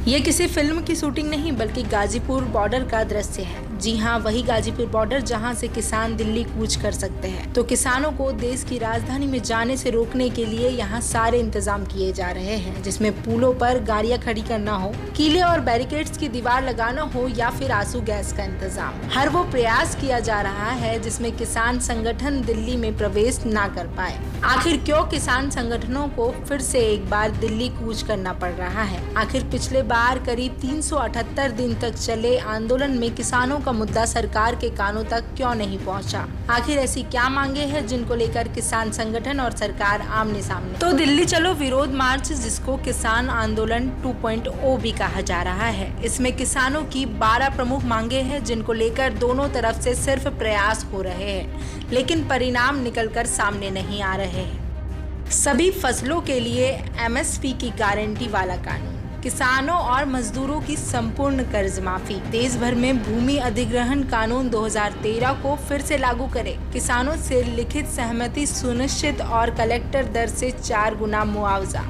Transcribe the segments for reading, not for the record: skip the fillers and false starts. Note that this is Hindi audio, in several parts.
ये किसी फिल्म की शूटिंग नहीं बल्कि गाजीपुर बॉर्डर का दृश्य है। जी हाँ, वही गाजीपुर बॉर्डर जहां से किसान दिल्ली कूच कर सकते हैं। तो किसानों को देश की राजधानी में जाने से रोकने के लिए यहाँ सारे इंतजाम किए जा रहे हैं, जिसमें पुलों पर गाड़ियां खड़ी करना हो, कीले और बैरिकेड्स की दीवार लगाना हो या फिर आंसू गैस का इंतजाम। हर वो प्रयास किया जा रहा है जिसमें किसान संगठन दिल्ली में प्रवेश न कर पाए। आखिर क्यों किसान संगठनों को फिर से एक बार दिल्ली कूच करना पड़ रहा है? आखिर पिछले बार करीब 378 दिन तक चले आंदोलन में किसानों का मुद्दा सरकार के कानों तक क्यों नहीं पहुंचा? आखिर ऐसी क्या मांगे हैं जिनको लेकर किसान संगठन और सरकार आमने सामने? तो दिल्ली चलो विरोध मार्च, जिसको किसान आंदोलन 2.0 भी कहा जा रहा है, इसमें किसानों की 12 प्रमुख मांगे हैं जिनको लेकर दोनों तरफ से सिर्फ प्रयास हो रहे हैं, लेकिन परिणाम निकलकर सामने नहीं आ रहे हैं। सभी फसलों के लिए MSP की गारंटी वाला कानून, किसानों और मजदूरों की संपूर्ण कर्ज माफी, देश भर में भूमि अधिग्रहण कानून 2013 को फिर से लागू करे, किसानों से लिखित सहमति सुनिश्चित और कलेक्टर दर से 4 गुना मुआवजा,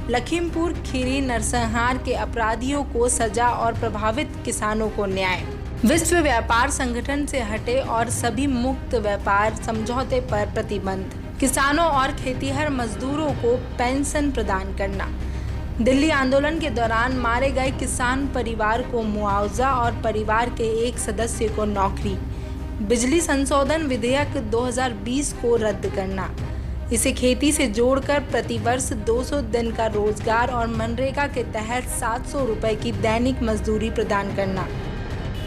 लखीमपुर खीरी नरसंहार के अपराधियों को सजा और प्रभावित किसानों को न्याय, विश्व व्यापार संगठन से हटे और सभी मुक्त व्यापार समझौते पर प्रतिबंध, किसानों और खेतीहर मजदूरों को पेंशन प्रदान करना, दिल्ली आंदोलन के दौरान मारे गए किसान परिवार को मुआवजा और परिवार के एक सदस्य को नौकरी, बिजली संशोधन विधेयक 2020 को रद्द करना, इसे खेती से जोड़कर प्रतिवर्ष 200 दिन का रोजगार और मनरेगा के तहत 700 रुपए की दैनिक मजदूरी प्रदान करना,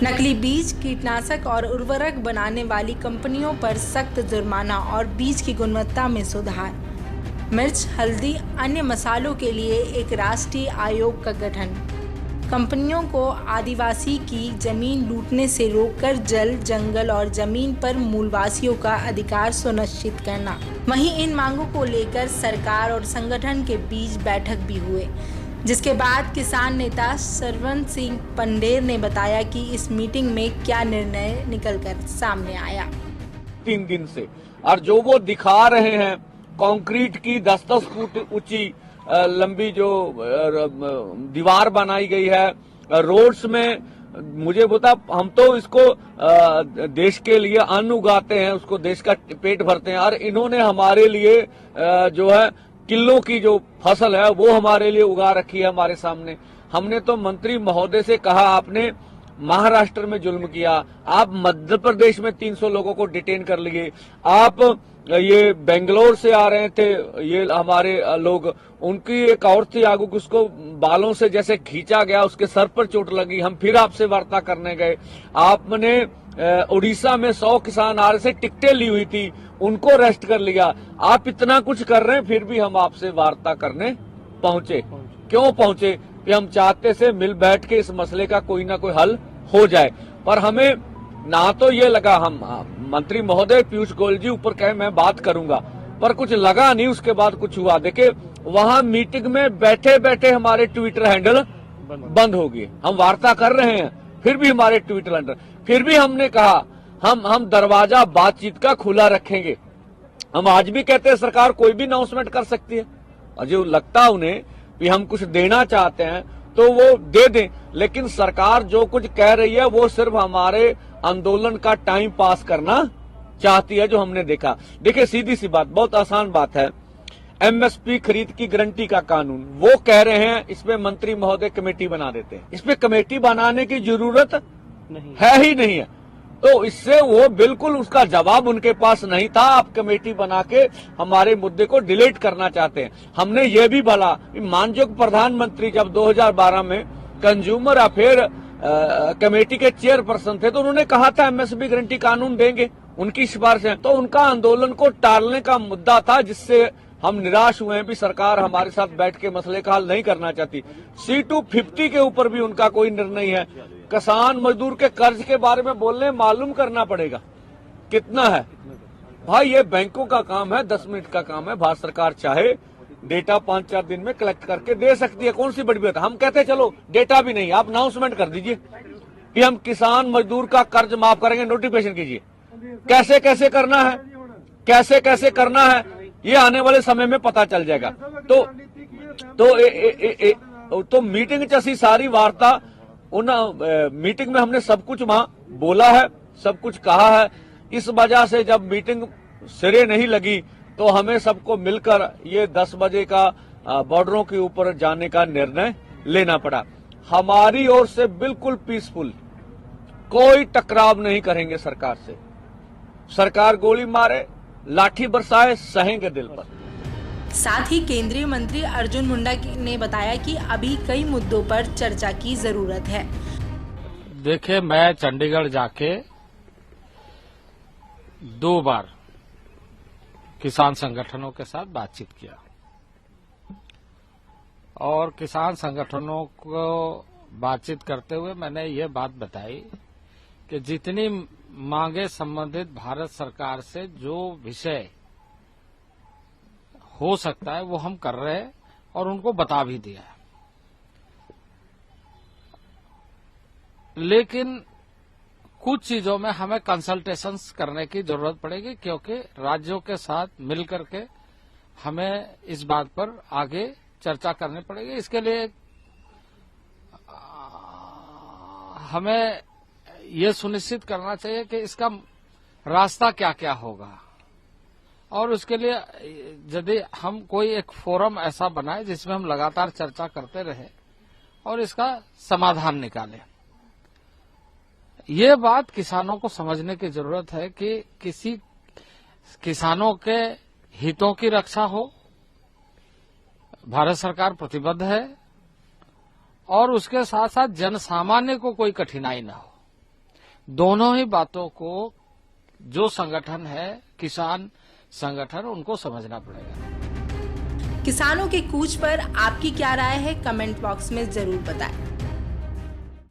नकली बीज, कीटनाशक और उर्वरक बनाने वाली कंपनियों पर सख्त जुर्माना और बीज की गुणवत्ता में सुधार, मिर्च, हल्दी, अन्य मसालों के लिए एक राष्ट्रीय आयोग का गठन, कंपनियों को आदिवासी की जमीन लूटने से रोककर जल, जंगल और जमीन पर मूलवासियों का अधिकार सुनिश्चित करना। वहीं इन मांगों को लेकर सरकार और संगठन के बीच बैठक भी हुए, जिसके बाद किसान नेता सरवन सिंह पंडेर ने बताया कि इस मीटिंग में क्या निर्णय निकलकर सामने आया। 3 दिन से और जो वो दिखा रहे हैं कंक्रीट की 10-10 फुट ऊंची लंबी जो दीवार बनाई गई है रोड्स में, मुझे बता, हम तो इसको देश के लिए अन्न उगाते हैं, उसको देश का पेट भरते हैं, और इन्होंने हमारे लिए जो है किलो की जो फसल है वो हमारे लिए उगा रखी है हमारे सामने। हमने तो मंत्री महोदय से कहा, आपने महाराष्ट्र में जुल्म किया, आप मध्य प्रदेश में 300 लोगों को डिटेन कर लिए, आप ये बेंगलोर से आ रहे थे ये हमारे लोग, उनकी एक और थी आगू, उसको बालों से जैसे खींचा गया, उसके सर पर चोट लगी, हम फिर आपसे वार्ता करने गए, आपने उड़ीसा में 100 किसान आ रहे से टिकटें ली हुई थी, उनको अरेस्ट कर लिया। आप इतना कुछ कर रहे हैं फिर भी हम आपसे वार्ता करने पहुंचे। क्यों पहुंचे? कि हम चाहते से मिल बैठ के इस मसले का कोई ना कोई हल हो जाए, पर हमें ना तो ये लगा, हम मंत्री महोदय पीयूष गोयल जी ऊपर कहे मैं बात करूंगा, पर कुछ लगा नहीं, उसके बाद कुछ हुआ। देखे वहां मीटिंग में बैठे बैठे हमारे ट्विटर हैंडल बंद हो गए, हम वार्ता कर रहे हैं फिर भी हमारे ट्विटर हैंडल, फिर भी हमने कहा हम दरवाजा बातचीत का खुला रखेंगे। हम आज भी कहते हैं सरकार कोई भी अनाउंसमेंट कर सकती है, और जो लगता उन्हें कि हम कुछ देना चाहते हैं तो वो दे दें, लेकिन सरकार जो कुछ कह रही है वो सिर्फ हमारे आंदोलन का टाइम पास करना चाहती है, जो हमने देखा। देखिए सीधी सी बात, बहुत आसान बात है, MSP खरीद की गारंटी का कानून, वो कह रहे हैं इसमें मंत्री महोदय कमेटी बना देते हैं, इसमें कमेटी बनाने की जरूरत नहीं है ही नहीं है, तो इससे वो बिल्कुल उसका जवाब उनके पास नहीं था। आप कमेटी बना के हमारे मुद्दे को डिलीट करना चाहते हैं। हमने ये भी भला, माननीय प्रधानमंत्री जब 2012 में कंज्यूमर अफेयर कमेटी के चेयरपर्सन थे तो उन्होंने कहा था MSP गारंटी कानून देंगे, उनकी सिफारिश है, तो उनका आंदोलन को टालने का मुद्दा था, जिससे हम निराश हुए हैं भी सरकार हमारे साथ बैठ के मसले का हल नहीं करना चाहती। C250 के ऊपर भी उनका कोई निर्णय है। किसान मजदूर के कर्ज के बारे में बोलने, मालूम करना पड़ेगा कितना है भाई, ये बैंकों का काम है, 10 मिनट का काम है। भारत सरकार चाहे डेटा 5-4 दिन में कलेक्ट करके दे सकती है, कौन सी बड़ी बात है। हम कहते हैं चलो डेटा भी नहीं, आप अनाउंसमेंट कर दीजिए कि हम किसान मजदूर का कर्ज माफ करेंगे, नोटिफिकेशन कीजिए। कैसे कैसे करना है, कैसे कैसे करना है, ये आने वाले समय में पता चल जाएगा। तो तो मीटिंग च असी सारी वार्ता उन मीटिंग में हमने सब कुछ वहां बोला है, सब कुछ कहा है। इस वजह से जब मीटिंग सिरे नहीं लगी तो हमें सबको मिलकर ये 10 बजे का बॉर्डरों के ऊपर जाने का निर्णय लेना पड़ा। हमारी ओर से बिल्कुल पीसफुल, कोई टकराव नहीं करेंगे सरकार से। सरकार गोली मारे, लाठी बरसाए, सहेंगे दिल पर। साथ ही केंद्रीय मंत्री अर्जुन मुंडा ने बताया कि अभी कई मुद्दों पर चर्चा की जरूरत है। देखिए, मैं चंडीगढ़ जाके 2 बार किसान संगठनों के साथ बातचीत किया और किसान संगठनों को बातचीत करते हुए मैंने ये बात बताई कि जितनी मांगे संबंधित भारत सरकार से जो विषय हो सकता है वो हम कर रहे हैं और उनको बता भी दिया है। लेकिन कुछ चीजों में हमें कंसल्टेशंस करने की जरूरत पड़ेगी, क्योंकि राज्यों के साथ मिलकर के हमें इस बात पर आगे चर्चा करनी पड़ेगी। इसके लिए हमें ये सुनिश्चित करना चाहिए कि इसका रास्ता क्या क्या होगा, और उसके लिए यदि हम कोई एक फोरम ऐसा बनाए जिसमें हम लगातार चर्चा करते रहे और इसका समाधान निकालें। ये बात किसानों को समझने की जरूरत है कि किसी किसानों के हितों की रक्षा हो, भारत सरकार प्रतिबद्ध है, और उसके साथ साथ जनसामान्य को कोई कठिनाई न हो। दोनों ही बातों को जो संगठन है, किसान संगठन, उनको समझना पड़ेगा। किसानों के कूच पर आपकी क्या राय है, कमेंट बॉक्स में जरूर बताएं।